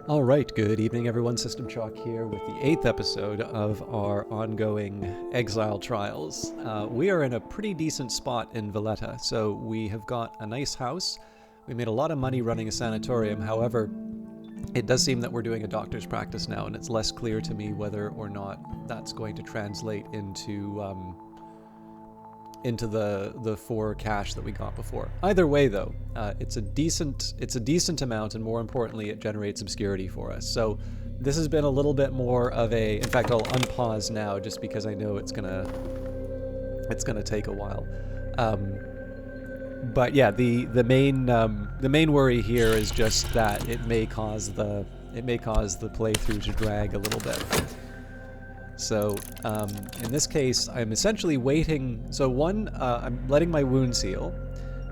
Alright, good evening everyone, System Chalk here with the 8th episode of our ongoing Exile trials. We are in a pretty decent spot in Valletta, so we have got a nice house. We made a lot of money running a sanatorium, however, it does seem that we're doing a doctor's practice now, and it's less clear to me whether or not that's going to translate into the 4 cash that we got before. Either way though, it's a decent amount, and more importantly it generates obscurity for us. So this has been a little bit more of a, in fact I'll unpause now just because I know it's gonna take a while. But yeah, the main worry here is just that it may cause the playthrough to drag a little bit. So, in this case, I'm essentially waiting. So one, I'm letting my wounds heal.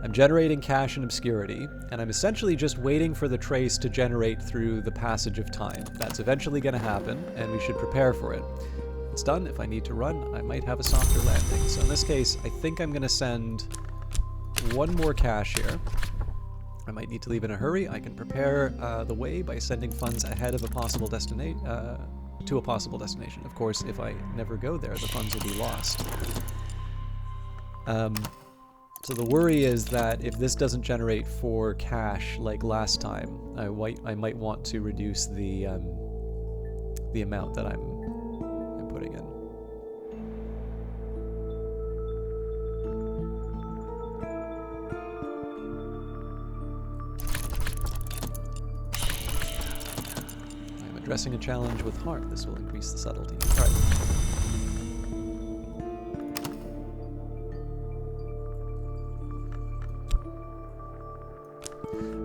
I'm generating cash and obscurity, and I'm essentially just waiting for the trace to generate through the passage of time. That's eventually going to happen, and we should prepare for it. It's done. If I need to run, I might have a softer landing. So in this case, I think I'm going to send one more cash here. I might need to leave in a hurry. I can prepare the way by sending funds ahead of a possible destination. To a possible destination. Of course, if I never go there, the funds will be lost. So the worry is that if this doesn't generate 4 cash like last time, I might want to reduce the amount that I'm putting in. Addressing a challenge with heart. This will increase the subtlety. Alright.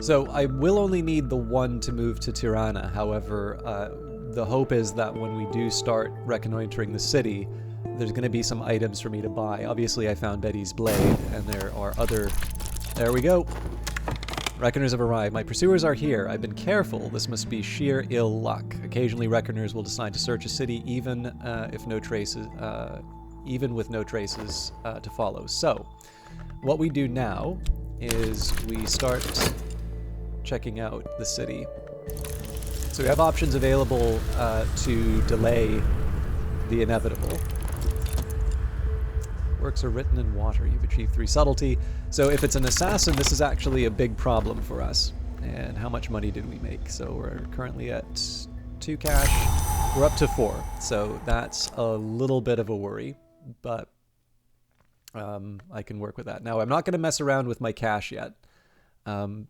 So I will only need the 1 to move to Tirana. However, the hope is that when we do start reconnoitering the city, there's going to be some items for me to buy. Obviously I found Betty's blade, and there are other... There we go! Reckoners have arrived. My pursuers are here. I've been careful. This must be sheer ill luck. Occasionally, reckoners will decide to search a city, even with no traces to follow. So, what we do now is we start checking out the city. So we have options available to delay the inevitable. Works are written in water. You've achieved 3 subtlety. So if it's an assassin, this is actually a big problem for us. And how much money did we make? So we're currently at 2 cash. We're up to 4. So that's a little bit of a worry, but I can work with that. Now, I'm not going to mess around with my cash yet,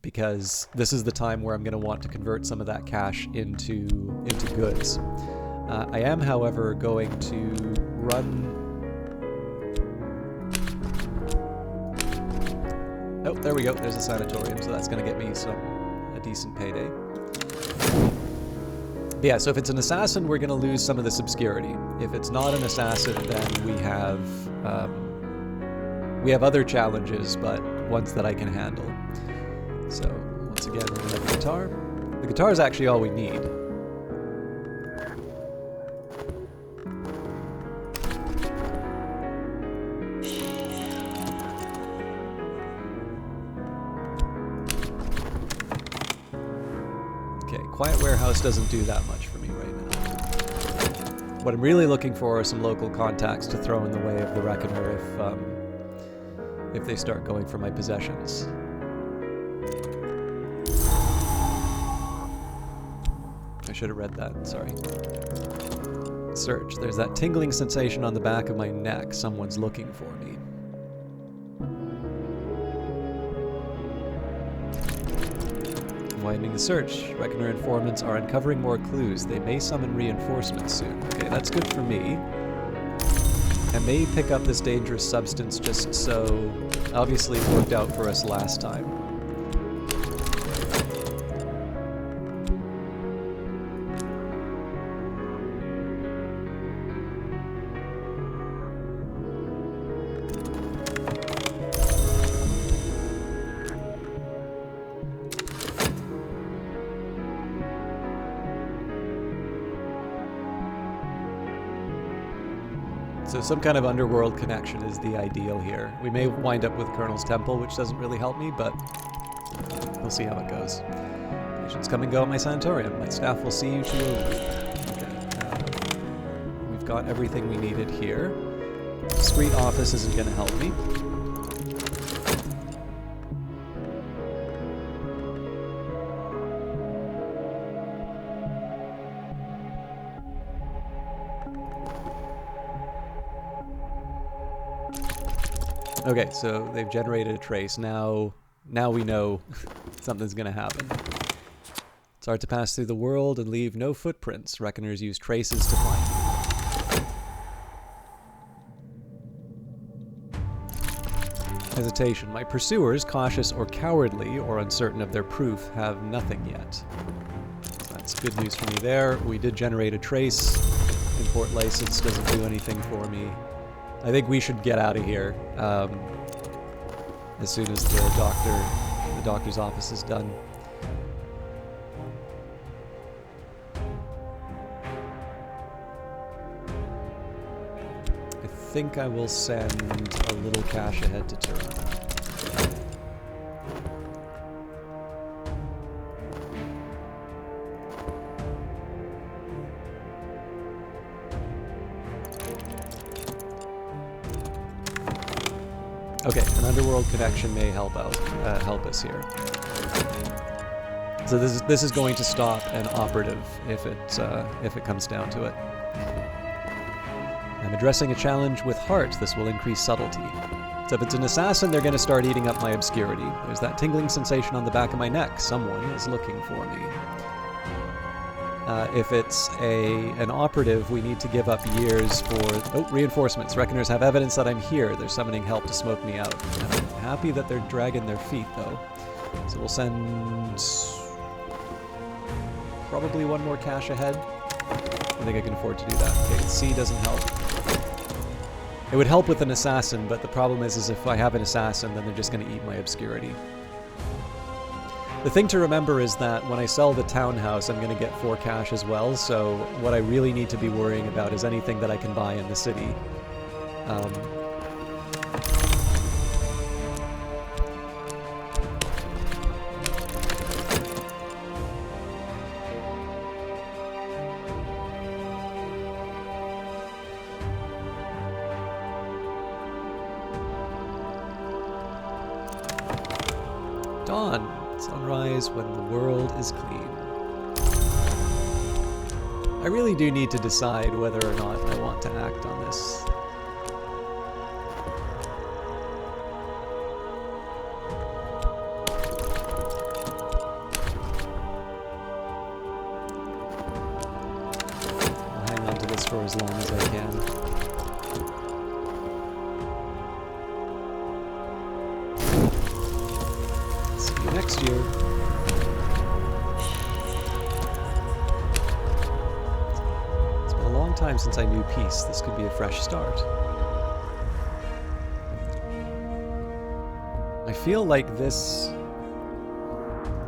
because this is the time where I'm going to want to convert some of that cash into goods. I am, however, going to run... Oh, there we go. There's a sanatorium, so that's going to get me a decent payday. But yeah, so if it's an assassin, we're going to lose some of this obscurity. If it's not an assassin, then we have other challenges, but ones that I can handle. So once again, we're going to have the guitar. The guitar is actually all we need. Quiet Warehouse doesn't do that much for me right now. What I'm really looking for are some local contacts to throw in the way of the Reckoner if they start going for my possessions. I should have read that, sorry. Search. There's that tingling sensation on the back of my neck. Someone's looking for me. Widening the search. Reckoner informants are uncovering more clues. They may summon reinforcements soon. Okay, that's good for me. I may pick up this dangerous substance just so... Obviously it worked out for us last time. So some kind of underworld connection is the ideal here. We may wind up with Colonel's Temple, which doesn't really help me, but we'll see how it goes. I Patients come and go at my sanatorium. My staff will see you to your room. Okay. We've got everything we needed here. Discreet office isn't going to help me. Okay, so they've generated a trace. Now we know something's going to happen. It's hard to pass through the world and leave no footprints. Reckoners use traces to find you. Hesitation. My pursuers, cautious or cowardly or uncertain of their proof, have nothing yet. So that's good news for me there. We did generate a trace. Import license doesn't do anything for me. I think we should get out of here as soon as the doctor's office is done. I think I will send a little cash ahead to Toronto. Okay, an underworld connection may help us here. So this is going to stop an operative if it comes down to it. I'm addressing a challenge with heart. This will increase subtlety. So if it's an assassin, they're going to start eating up my obscurity. There's that tingling sensation on the back of my neck. Someone is looking for me. If it's an operative, we need to give up years for... Oh, reinforcements. Reckoners have evidence that I'm here. They're summoning help to smoke me out. I'm happy that they're dragging their feet, though. So we'll send... probably one more cash ahead. I think I can afford to do that. Okay, C doesn't help. It would help with an assassin, but the problem is if I have an assassin, then they're just going to eat my obscurity. The thing to remember is that when I sell the townhouse, I'm going to get 4 cash as well, so what I really need to be worrying about is anything that I can buy in the city. Dawn. Sunrise when the world is clean. I really do need to decide whether or not I want to act on this. I'll hang on to this for as long as I can. Next year. It's been a long time since I knew peace. This could be a fresh start. I feel like this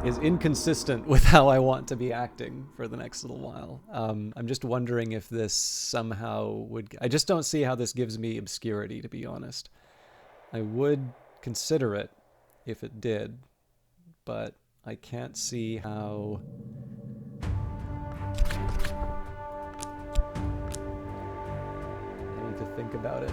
is inconsistent with how I want to be acting for the next little while. I'm just wondering if this somehow would... I just don't see how this gives me obscurity, to be honest. I would consider it if it did. But I can't see how... I need to think about it.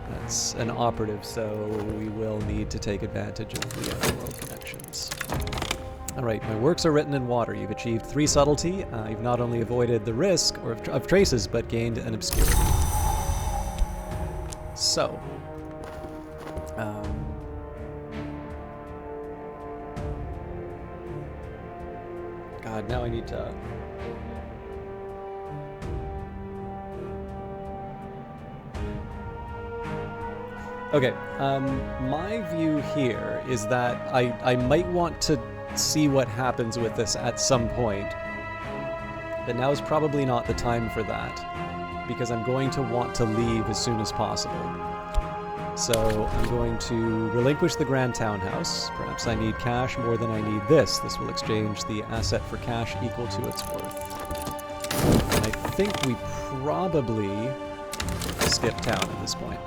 That's an operative, so we will need to take advantage of the underworld connections. Alright, my works are written in water. You've achieved 3 subtlety. You've not only avoided the risk of traces, but gained an obscurity. So. God, now I need to... Okay, my view here is that I might want to see what happens with this at some point, but now is probably not the time for that, because I'm going to want to leave as soon as possible. So I'm going to relinquish the Grand Townhouse. Perhaps I need cash more than I need this. This will exchange the asset for cash equal to its worth. And I think we probably skip town at this point.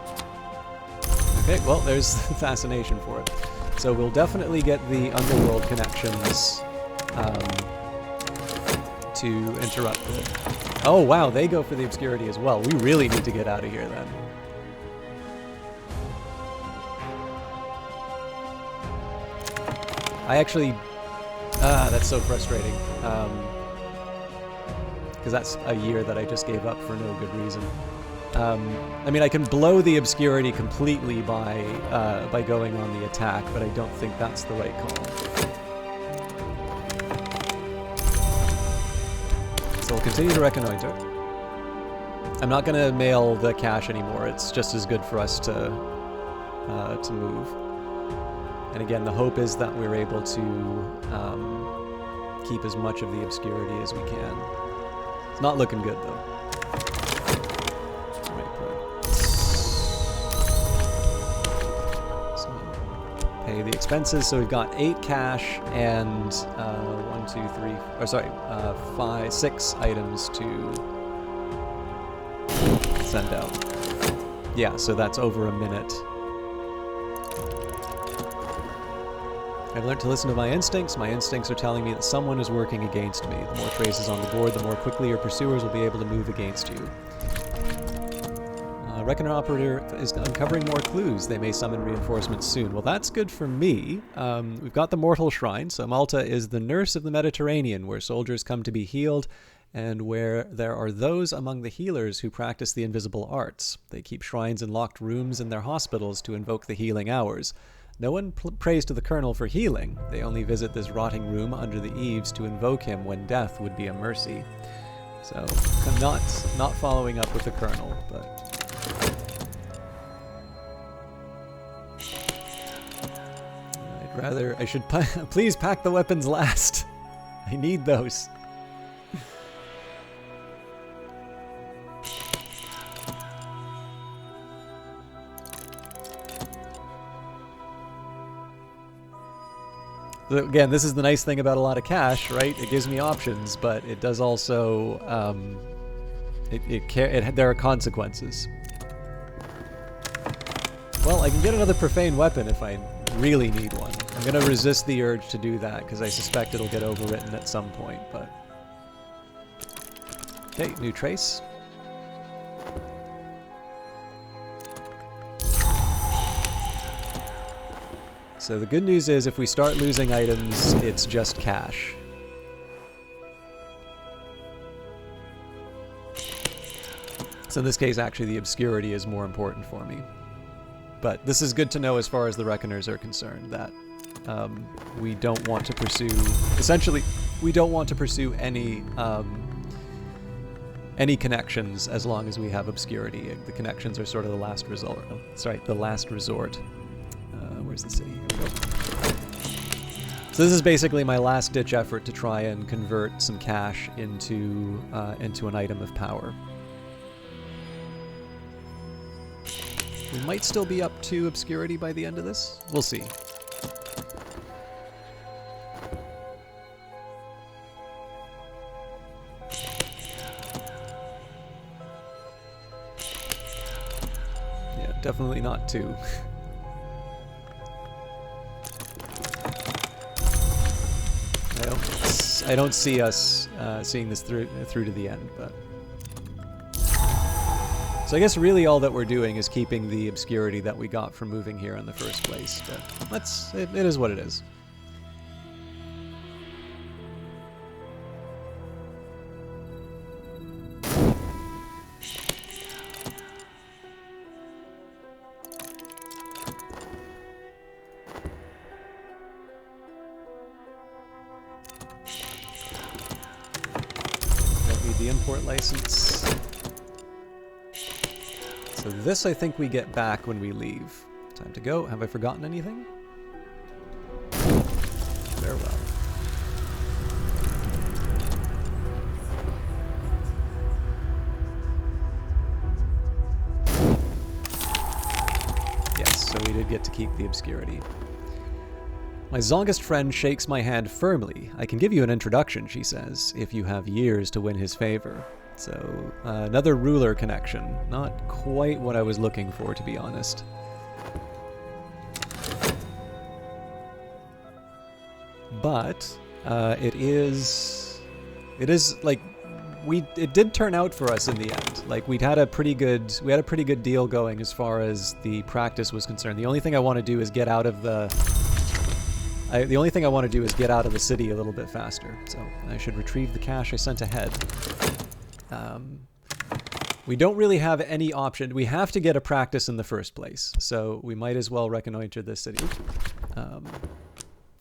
Okay, well, there's the fascination for it. So we'll definitely get the underworld connections to interrupt it. Oh, wow, they go for the obscurity as well. We really need to get out of here, then. I actually... that's so frustrating. Because that's a year that I just gave up for no good reason. I mean, I can blow the obscurity completely by going on the attack, but I don't think that's the right call. So we'll continue to reconnoiter. I'm not going to mail the cache anymore. It's just as good for us to move. And again, the hope is that we're able to keep as much of the obscurity as we can. It's not looking good, though. So, pay the expenses. So we've got 8 cash and 6 items to send out. Yeah, so that's over a minute. I've learned to listen to my instincts. My instincts are telling me that someone is working against me. The more traces on the board, the more quickly your pursuers will be able to move against you. Reckoner Operator is uncovering more clues. They may summon reinforcements soon. Well, that's good for me. We've got the Mortal Shrine. So Malta is the nurse of the Mediterranean, where soldiers come to be healed, and where there are those among the healers who practice the invisible arts. They keep shrines in locked rooms in their hospitals to invoke the healing hours. No one prays to the Colonel for healing. They only visit this rotting room under the eaves to invoke him when death would be a mercy. So, I'm not following up with the Colonel, but... I should please pack the weapons last. I need those. So again, this is the nice thing about a lot of cash, right? It gives me options, but it does also, there are consequences. Well, I can get another profane weapon if I really need one. I'm going to resist the urge to do that, because I suspect it'll get overwritten at some point, but... Okay, new trace. So the good news is if we start losing items, it's just cash. So in this case, actually, the obscurity is more important for me. But this is good to know as far as the Reckoners are concerned, that we don't want to pursue... Essentially, we don't want to pursue any connections as long as we have obscurity. The connections are sort of the last resort. Sorry, the last resort. Where's the city? Here we go. So this is basically my last-ditch effort to try and convert some cash into an item of power. We might still be up to obscurity by the end of this. We'll see. Yeah, definitely not 2. I don't see us seeing this through to the end, but... So I guess really all that we're doing is keeping the obscurity that we got from moving here in the first place, but it is what it is. The import license. So this I think we get back when we leave. Time to go. Have I forgotten anything? Farewell. Yes, so we did get to keep the obscurity. My Zongist friend shakes my hand firmly. I can give you an introduction, she says, if you have years to win his favor. So another ruler connection. Not quite what I was looking for, to be honest. But it is like it did turn out for us in the end. Like we had a pretty good deal going as far as the practice was concerned. The only thing I want to do is get out of the city a little bit faster. So I should retrieve the cache I sent ahead. We don't really have any option. We have to get a practice in the first place, so we might as well reconnoiter this city.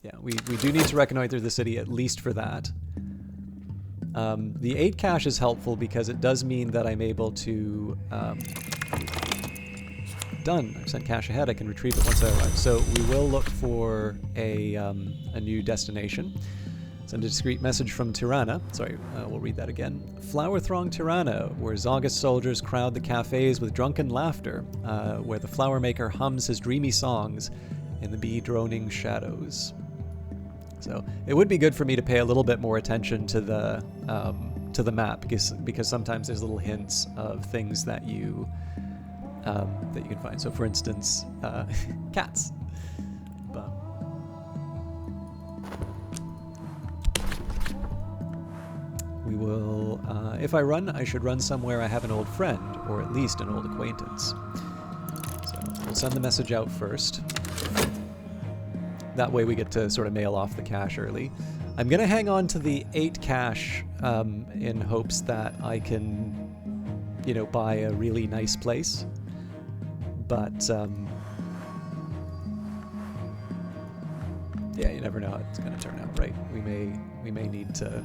Yeah, we do need to reconnoiter the city at least for that. The 8 cache is helpful because it does mean that I'm able to... Done. I've sent cache ahead. I can retrieve it once I arrive. So we will look for a new destination. Send a discreet message from Tirana. Sorry, we'll read that again. Flower-thronged Tirana, where Zagas soldiers crowd the cafes with drunken laughter, where the flower maker hums his dreamy songs in the bee-droning shadows. So it would be good for me to pay a little bit more attention to the map because sometimes there's little hints of things that you can find. So for instance, cats. But we will, if I run, I should run somewhere I have an old friend, or at least an old acquaintance. So we'll send the message out first. That way we get to sort of mail off the cache early. I'm going to hang on to the 8 cache in hopes that I can, you know, buy a really nice place. But, yeah, you never know how it's going to turn out, right? We may need to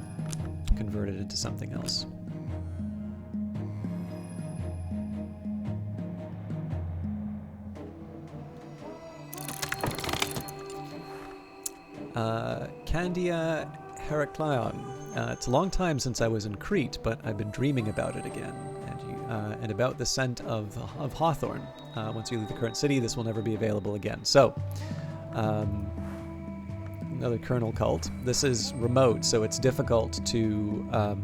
convert it into something else. Candia Heraclion. It's a long time since I was in Crete, but I've been dreaming about it again, and about the scent of hawthorn. Once you leave the current city, this will never be available again. So, another kernel cult. This is remote, so it's difficult to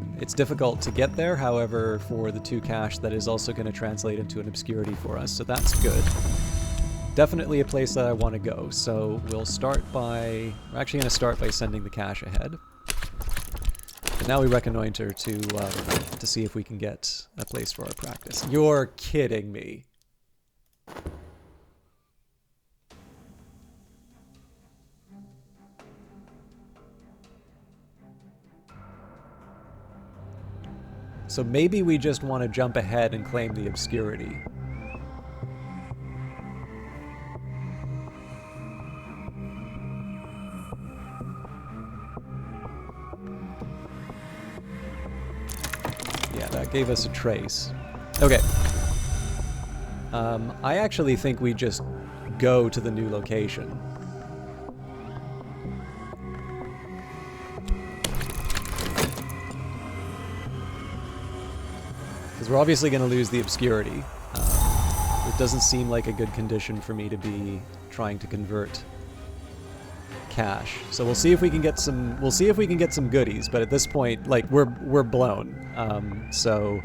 get there. However, for the 2 cache, that is also going to translate into an obscurity for us, so that's good. Definitely a place that I want to go, so we're actually going to start by sending the cache ahead. And now we reconnoiter to see if we can get a place for our practice. You're kidding me. So maybe we just want to jump ahead and claim the obscurity. That gave us a trace. Okay. I actually think we just go to the new location. Because we're obviously going to lose the obscurity. It doesn't seem like a good condition for me to be trying to convert cache. So we'll see if we can get some. We'll see if we can get some goodies. But at this point, like we're blown. So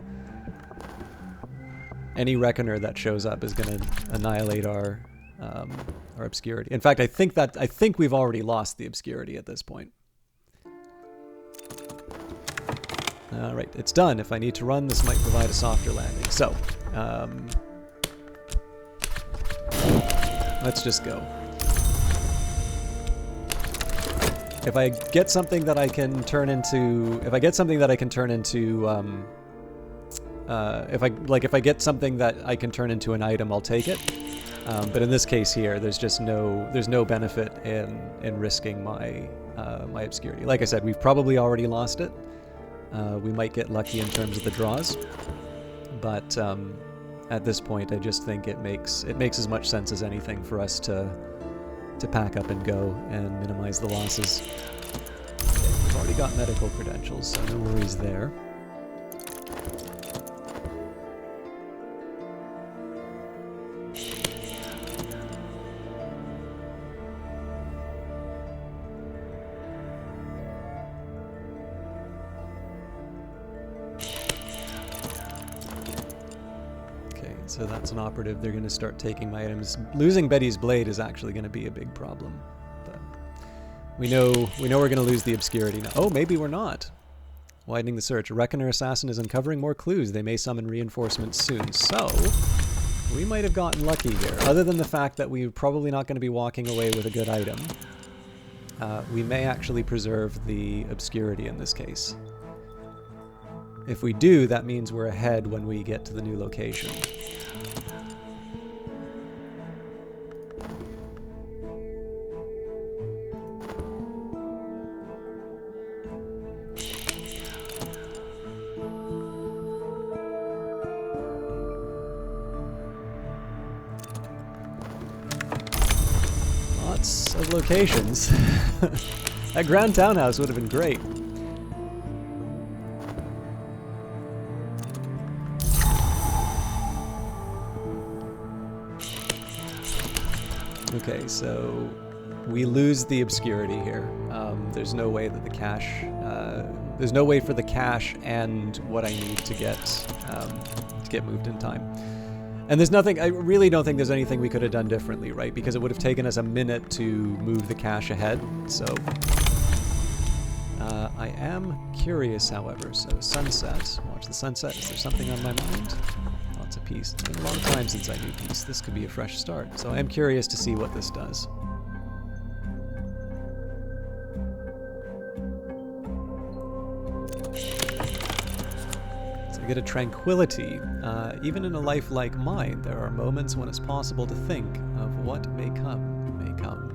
any reckoner that shows up is going to annihilate our obscurity. In fact, I think we've already lost the obscurity at this point. All right, it's done. If I need to run, this might provide a softer landing. So let's just go. If I get something that I can turn into, if I get something that I can turn into an item, I'll take it. But in this case here, there's no benefit in risking my my obscurity. Like I said, we've probably already lost it. We might get lucky in terms of the draws, but at this point, I just think it makes as much sense as anything for us to pack up and go and minimize the losses. Okay, we've already got medical credentials, so no worries there. So that's an operative. They're going to start taking my items. Losing Betty's blade is actually going to be a big problem. But we know we're going to lose the obscurity now. Oh, maybe we're not. Widening the search. A Reckoner assassin is uncovering more clues. They may summon reinforcements soon. So we might have gotten lucky here. Other than the fact that we're probably not going to be walking away with a good item, we may actually preserve the obscurity in this case. If we do, that means we're ahead when we get to the new location. Lots of locations. That Grand Townhouse would have been great. Okay, so we lose the obscurity here. There's no way that the cache, there's no way for the cache and what I need to get moved in time. And there's nothing, I really don't think there's anything we could have done differently, right? Because it would have taken us a minute to move the cache ahead, so. I am curious, however, so sunset, watch the sunset, is there something on my mind? Lots of peace. It's been a long time since I knew peace. This could be a fresh start, so I am curious to see what this does. So I get a tranquility. Even in a life like mine, there are moments when it's possible to think of what may come, may come.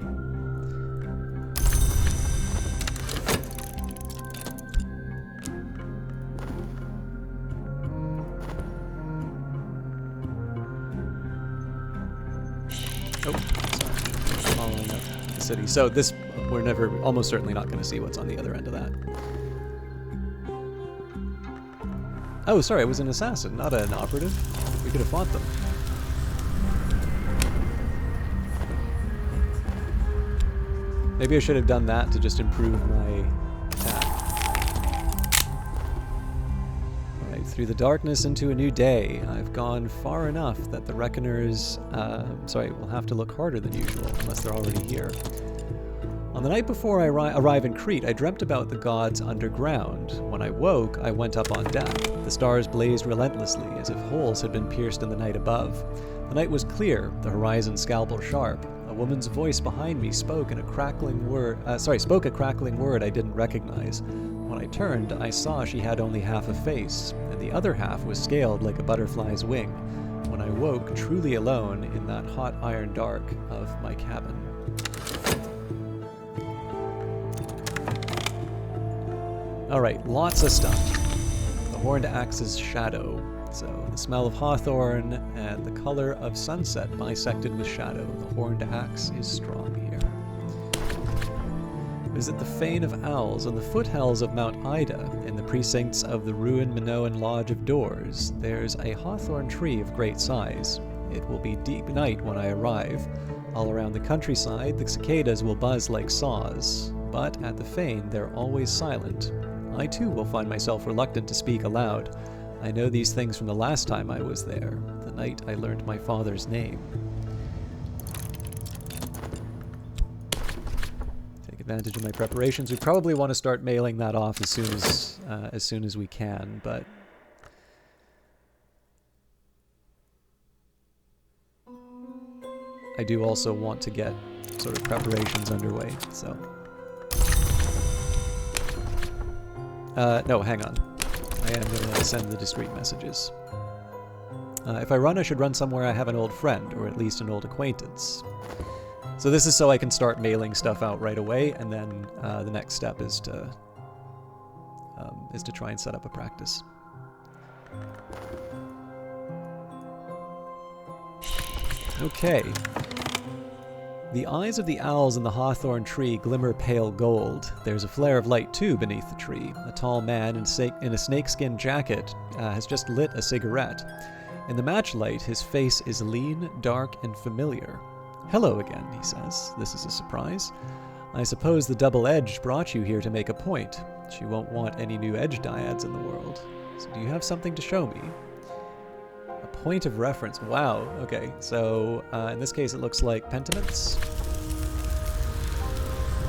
Oh, sorry. Following up the city. So this, we're almost certainly not going to see what's on the other end of that. Oh, sorry, it was an assassin, not an operative. We could have fought them. Maybe I should have done that to just improve my attack. Alright, through the darkness into a new day. I've gone far enough that the Reckoners, will have to look harder than usual, unless they're already here. On the night before I arrive in Crete, I dreamt about the gods underground. When I woke, I went up on deck. The stars blazed relentlessly, as if holes had been pierced in the night above. The night was clear, the horizon scalpel sharp. A woman's voice behind me spoke a crackling word I didn't recognize. When I turned, I saw she had only half a face, and the other half was scaled like a butterfly's wing. When I woke, truly alone, in that hot iron dark of my cabin. Alright, lots of stuff. The horned axe's shadow. So, the smell of hawthorn and the color of sunset bisected with shadow. The horned axe is strong here. Visit the Fane of Owls on the foothills of Mount Ida, in the precincts of the ruined Minoan Lodge of Doors. There's a hawthorn tree of great size. It will be deep night when I arrive. All around the countryside, the cicadas will buzz like saws. But at the Fane, they're always silent. I too will find myself reluctant to speak aloud. I know these things from the last time I was there, the night I learned my father's name. Take advantage of my preparations. We probably want to start mailing that off as soon as we can, but I do also want to get sort of preparations underway, so. No, hang on. I am going to send the discreet messages. If I run, I should run somewhere I have an old friend, or at least an old acquaintance. So this is so I can start mailing stuff out right away, and then the next step is to try and set up a practice. Okay. The eyes of the owls in the hawthorn tree glimmer pale gold. There's a flare of light, too, beneath the tree. A tall man in a snakeskin jacket has just lit a cigarette. In the matchlight, his face is lean, dark, and familiar. "Hello again," he says. "This is a surprise. I suppose the double-edged brought you here to make a point. She won't want any new edge dyads in the world. So do you have something to show me?" A point of reference. Wow. Okay. So in this case, it looks like pentiments.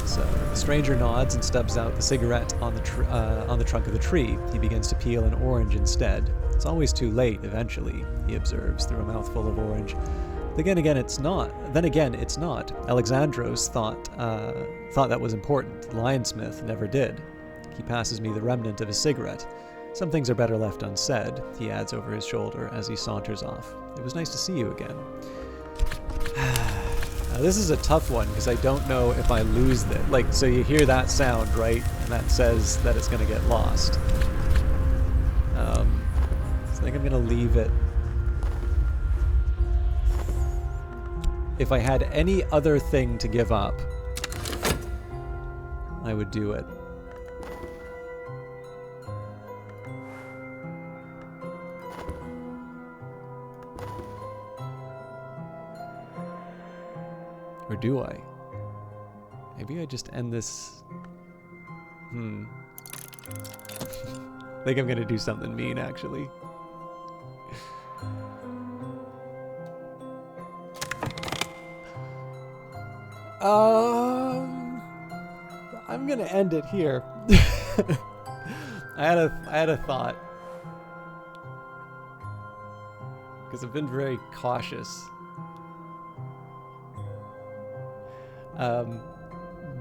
So the stranger nods and stubs out the cigarette on the trunk of the tree. He begins to peel an orange instead. It's always too late. Eventually, he observes through a mouthful of orange. Then again, it's not. Alexandros thought that was important. The Lionsmith never did. He passes me the remnant of his cigarette. Some things are better left unsaid, he adds over his shoulder as he saunters off. It was nice to see you again. This is a tough one because I don't know if I lose that. Like, so you hear that sound, right? And that says that it's going to get lost. So I think I'm going to leave it. If I had any other thing to give up, I would do it. Or do I? Maybe I just end this... I think I'm gonna do something mean, actually. I'm gonna end it here. I had a thought. Because I've been very cautious.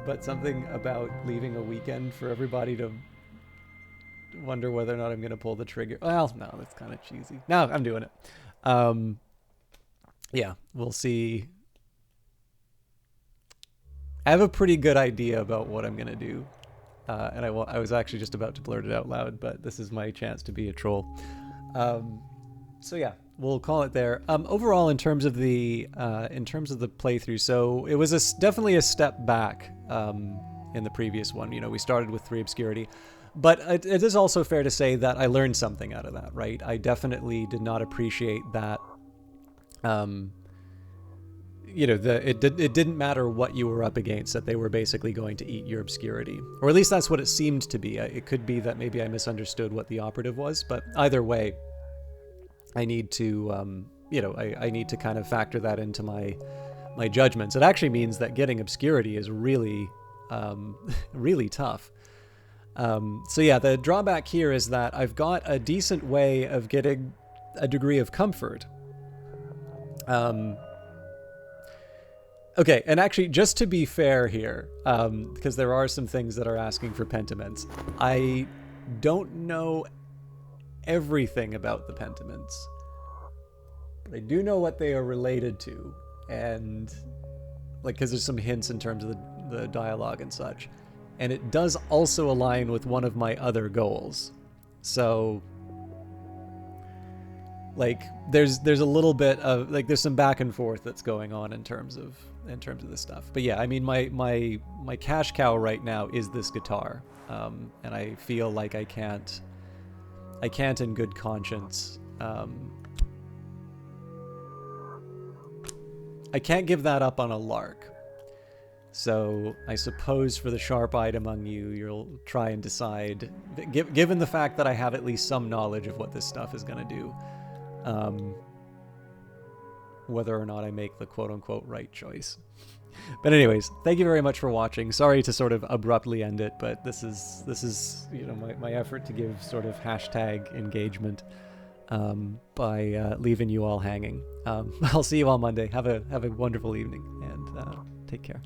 But something about leaving a weekend for everybody to wonder whether or not I'm going to pull the trigger. Well, no, that's kind of cheesy. No, I'm doing it. Yeah, we'll see. I have a pretty good idea about what I'm going to do. And I was actually just about to blurt it out loud, but this is my chance to be a troll. So yeah, we'll call it there. Overall, in terms of the playthrough, so it was definitely a step back in the previous one. You know, we started with 3 obscurity, but it is also fair to say that I learned something out of that, right? I definitely did not appreciate that. You know, it didn't matter what you were up against, that they were basically going to eat your obscurity, or at least that's what it seemed to be. It could be that maybe I misunderstood what the operative was, but either way. I need to, you know, I need to kind of factor that into my judgments. It actually means that getting obscurity is really, really tough. So yeah, the drawback here is that I've got a decent way of getting a degree of comfort. Okay, and actually, just to be fair here, because there are some things that are asking for pentiments, I don't know everything about the pentiments, but I do know what they are related to, and like, because there's some hints in terms of the dialogue and such, and it does also align with one of my other goals. So like there's a little bit of like there's some back and forth that's going on in terms of this stuff. But yeah, I mean my cash cow right now is this guitar, and I feel like I can't in good conscience. I can't give that up on a lark. So I suppose for the sharp-eyed among you, you'll try and decide, given the fact that I have at least some knowledge of what this stuff is going to do, whether or not I make the quote-unquote right choice. But anyways, thank you very much for watching. Sorry to sort of abruptly end it, but this is you know, my effort to give sort of hashtag engagement by leaving you all hanging. I'll see you all Monday. Have a wonderful evening, and take care.